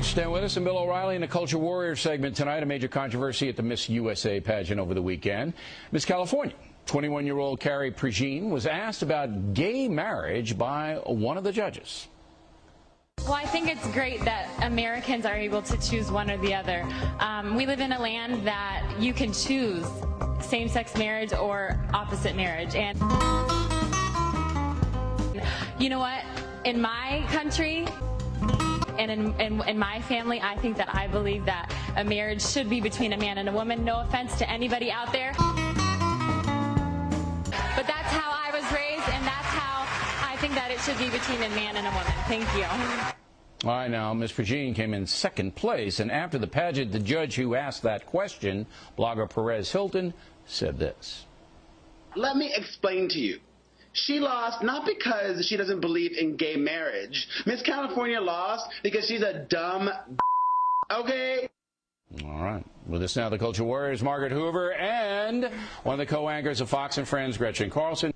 Thanks for staying with us. And Bill O'Reilly in the Culture Warrior segment tonight. A major controversy at the Miss USA pageant over the weekend. Miss California, 21-year-old Carrie Prejean, was asked about gay marriage by one of the judges. Well, I think it's great that Americans are able to choose one or the other. We live in a land that you can choose same-sex marriage or opposite marriage. And you know what? In my country and in my family, I think that I believe that a marriage should be between a man and a woman. No offense to anybody out there. But that's how I was raised, and that's how I think that it should be between a man and a woman. Thank you. All right, now, Ms. Prejean came in second place, and after the pageant, the judge who asked that question, blogger Perez Hilton, said this. Let me explain to you. She lost not because she doesn't believe in gay marriage. Miss California lost because she's a dumb okay? All right. With us now, the Culture Warriors, Margaret Hoover, and one of the co-anchors of Fox and Friends, Gretchen Carlson,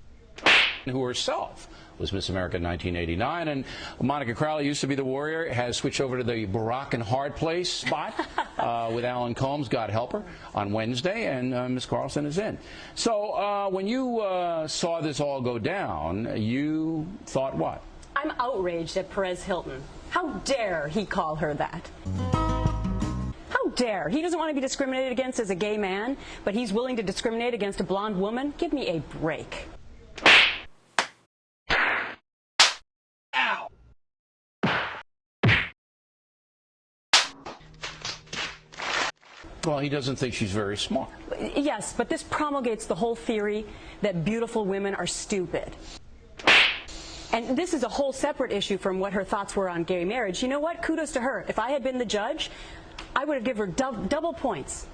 who herself was Miss America in 1989. And Monica Crowley used to be the Warrior, has switched over to the Barack and Hard Place spot with Alan Combs, God help her, on Wednesday, and Miss Carlson is in. So when you saw this all go down, you thought what? I'm outraged at Perez Hilton. How dare he call her that? How dare? He doesn't want to be discriminated against as a gay man, but he's willing to discriminate against a blonde woman? Give me a break. Well, he doesn't think she's very smart. Yes, but this promulgates the whole theory that beautiful women are stupid. And this is a whole separate issue from what her thoughts were on gay marriage. You know what? Kudos to her. If I had been the judge, I would have given her double points.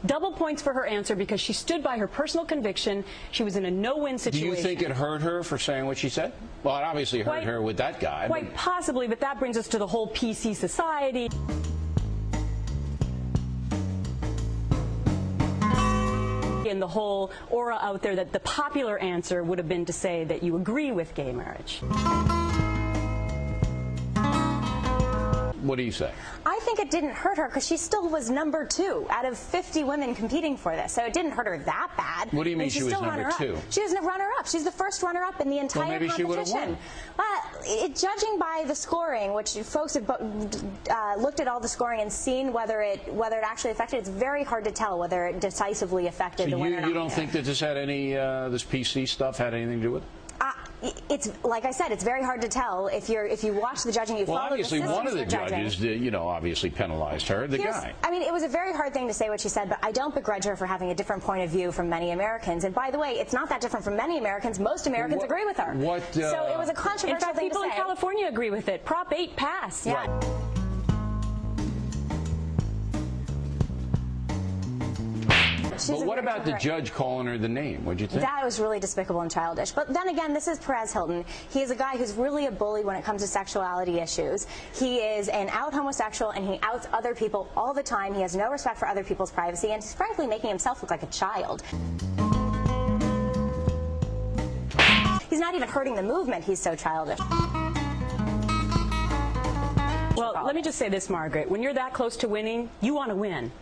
Double points for her answer because she stood by her personal conviction. She was in a no-win situation. Do you think it hurt her for saying what she said? Well, it obviously hurt her with that guy. Quite possibly, but that brings us to the whole PC society. And the whole aura out there that the popular answer would have been to say that you agree with gay marriage. What do you say? I think it didn't hurt her because she still was number 2 out of 50 women competing for this. So it didn't hurt her that bad. What do you mean she was number 2? She was runner-up. She's the first runner-up in the entire maybe competition. She would have won. Judging by the scoring, which folks have looked at all the scoring and seen whether it actually affected, it's very hard to tell whether it decisively affected the winner. You don't think that this had any this PC stuff had anything to do with it? It's like I said, it's very hard to tell if you watch the judging. You follow the system. Well, obviously, one of the judges, obviously penalized her. The guy. I mean, it was a very hard thing to say what she said, but I don't begrudge her for having a different point of view from many Americans. And by the way, it's not that different from many Americans. Most Americans agree with her. So it was a controversial in fact, thing people to say. in California agree with it. Prop 8 passed. Yeah. Right. But what about the judge calling her the name? What'd you think? That was really despicable and childish. But then again, this is Perez Hilton. He is a guy who's really a bully when it comes to sexuality issues. He is an out homosexual, and he outs other people all the time. He has no respect for other people's privacy, and he's frankly making himself look like a child. He's not even hurting the movement. He's so childish. Well, let me just say this, Margaret. When you're that close to winning, you want to win.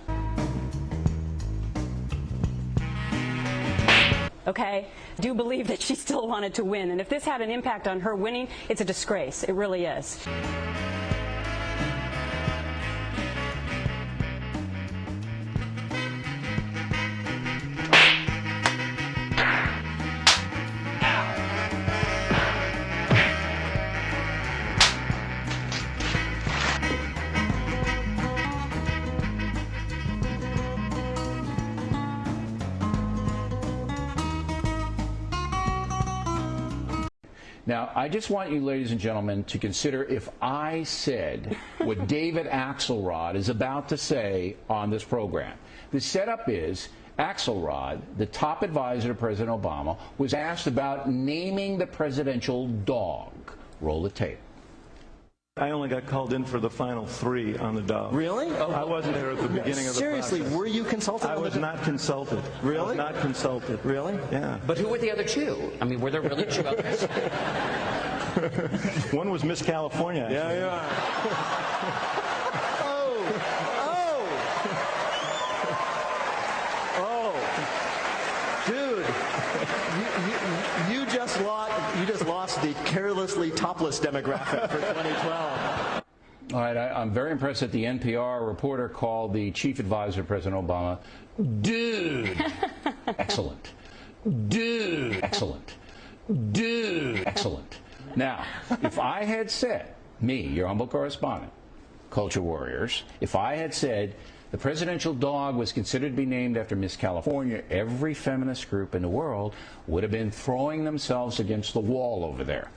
Okay? Do believe that she still wanted to win. And if this had an impact on her winning, it's a disgrace. It really is. Now, I just want you, ladies and gentlemen, to consider if I said what David Axelrod is about to say on this program. The setup is Axelrod, the top advisor to President Obama, was asked about naming the presidential dog. Roll the tape. I only got called in for the final 3 on the dog. Really? Oh. I wasn't there at the beginning of the process. Seriously, were you consulted? I was not consulted. Really? I was not consulted. Really? Yeah. But who were the other 2? I mean, were there really 2 others? One was Miss California. Actually. Yeah. Dude, you just lost the carelessly topless demographic for 2012. All right, I'm very impressed that the NPR reporter called the chief advisor to President Obama, dude. Excellent. Dude. Excellent. Dude. Excellent. Now, if I had said, me, your humble correspondent, Culture Warriors, if I had said the presidential dog was considered to be named after Miss California, every feminist group in the world would have been throwing themselves against the wall over there.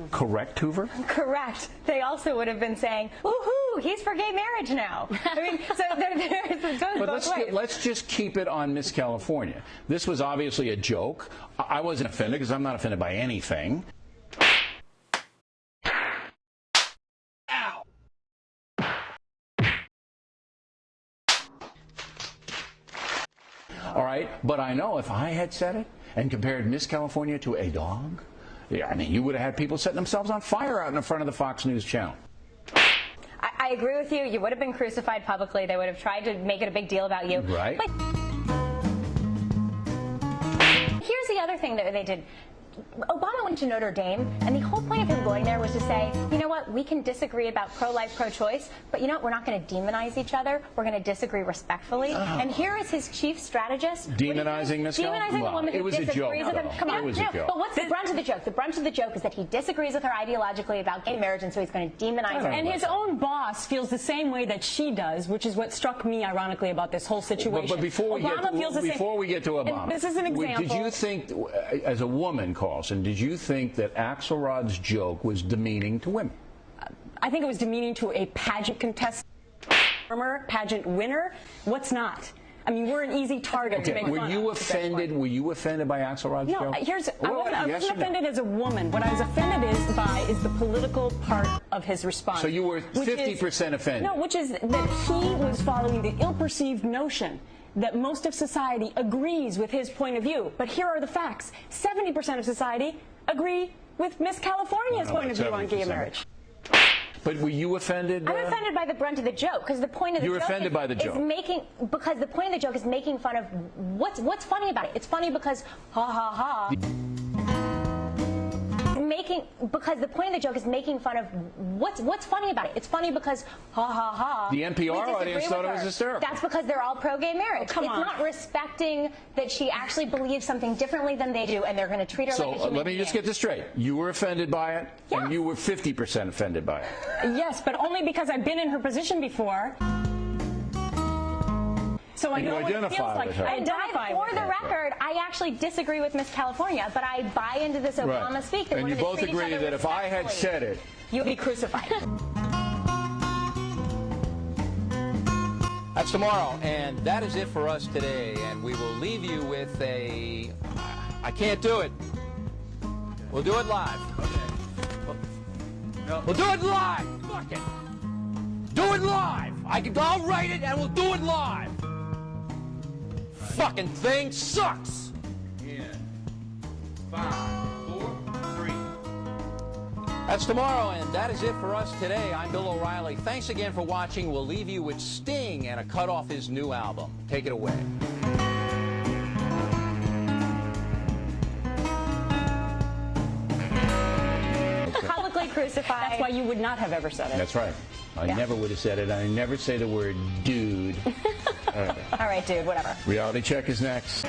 Correct, Hoover? Correct. They also would have been saying, woohoo, he's for gay marriage now. I mean, so it goes both ways. Let's just keep it on Miss California. This was obviously a joke. I wasn't offended because I'm not offended by anything. Ow! All right, but I know if I had said it and compared Miss California to a dog, yeah, I mean, you would have had people setting themselves on fire out in front of the Fox News channel. I agree with you. You would have been crucified publicly. They would have tried to make it a big deal about you. Right. But here's the other thing that they did. Obama went to Notre Dame, and the whole point of him going there was to say, you know what, we can disagree about pro-life, pro-choice, but you know what, we're not going to demonize each other. We're going to disagree respectfully. And here is his chief strategist. Demonizing Miss California? Demonizing the woman who disagrees with him. Come on, it was a joke. But what's the brunt of the joke? The brunt of the joke is that he disagrees with her ideologically about gay marriage, and so he's going to demonize her. And his own boss feels the same way that she does, which is what struck me ironically about this whole situation. But before we get to Obama, this is an example. Did you think, as a woman, Carlson, did you think that Axelrod's joke was demeaning to women? I think it was demeaning to a pageant contestant, pageant winner. What's not? I mean, we're an easy target to make fun of. Were you offended by Axelrod's joke? No, I wasn't offended as a woman. What I was offended is the political part of his response. So you were 50% offended? No, which is that he was following the ill-perceived notion that most of society agrees with his point of view. But here are the facts. 70% of society agree with Miss California's point of view on gay marriage. But were you offended? I'm offended by the brunt of the joke, because the point of the joke because the point of the joke is making fun of what's funny about it. It's funny because ha ha ha. Because the point of the joke is making fun of what's funny about it. It's funny because ha ha ha. The NPR audience thought it was hysterical. That's because they're all pro-gay marriage. It's not respecting that she actually believes something differently than they do, and they're going to treat her like a human being. So let me just get this straight. You were offended by it, yes. And you were 50% offended by it. Yes, but only because I've been in her position before. So I know what it feels like. For the record, I actually disagree with Miss California, but I buy into this Obama speak. That and you both agree that if I had said it, you'd be crucified. That's tomorrow, and that is it for us today. And we will leave you with a, I can't do it. We'll do it live. We'll do it live. Fuck it. Do it live. I'll write it and we'll do it live. Fucking thing sucks. In 5, 4, 3. That's tomorrow, and that is it for us today. I'm Bill O'Reilly. Thanks again for watching. We'll leave you with Sting and a cut off his new album. Take it away. Publicly crucified. That's why you would not have ever said it. That's right. I never would have said it. I never say the word dude. All right, dude, whatever. Reality Check is next.